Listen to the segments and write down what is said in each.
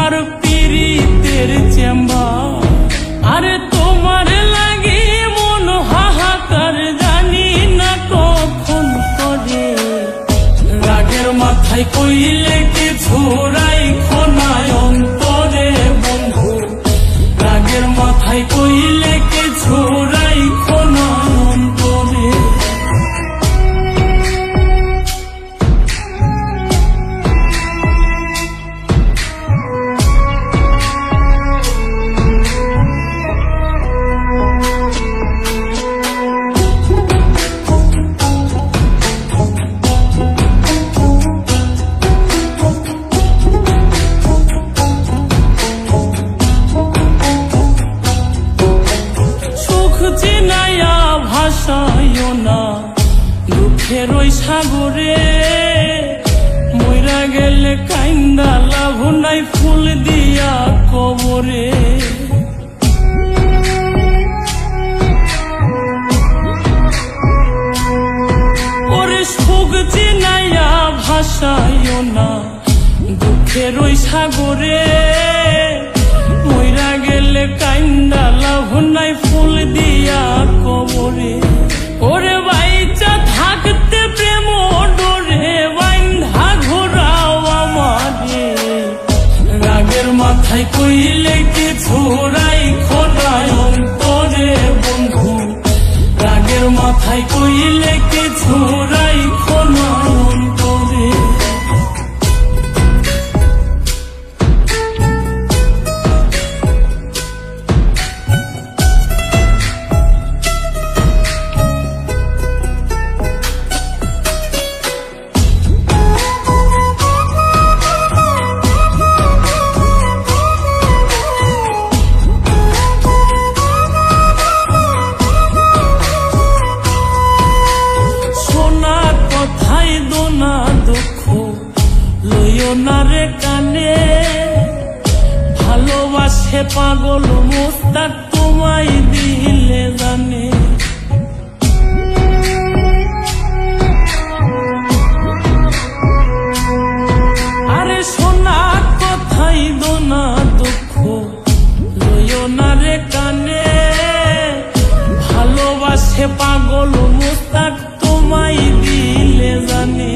তোমার পীড়িতের চেম্বার। আরে তোমার লাগে মন হাহাকার, জানি না কখন করে। রাগের মাথায় কইলে কিছু রাইখো না অন্তরে বন্ধু, রাগের মাথায় কইলে কিছু রাইখো না অন্তরে। ভাসাইও না দুঃখের ওই সাগরে, মইরা গেলে কাইন্দা লাভ নাই ফুল দিয়া কবরে। ওরে সুখ চিনাইয়া ভাসাইও না দুঃখের ওই সাগরে, মইরা গেলে কাইন্দা লাভ নাই ফুল দিয়া কবরে। ওরে বাইচা থাকতে প্রেম ডোরে বাইন্ধা ঘোরাও আমারে, রাগের মাথায় কইলে কিছু রাইখো না অন্তরে বন্ধু, রাগের মাথায় কইলে কিছু রাইখো না অন্তরে। নারে কানে ভালোবাসে পাগল মুস্তাক তোমায় দিলে জানে। আরে সোনা কথাই দোনা দুঃখ লইও না রে কানে, ভালোবাসে পাগল মুস্তাক তোমায় দিলে জানে।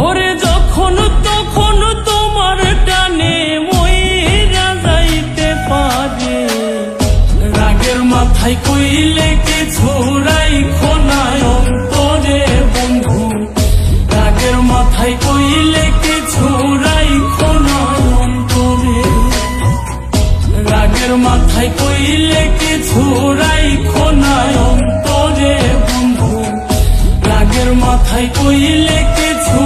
ওরে যখন তখন তোমার টানে মইরা যাইতে পারে, রাগের মাথায় কইলে কিছু রাইখো না অন্তরে বন্ধু, রাগের মাথায় কইলে কিছু রাইখো না অন্তরে, রাগের মাথায় কইলে কিছু রাইখো না অন্তরে বন্ধু, রাগের মাথায় কইলে কিছু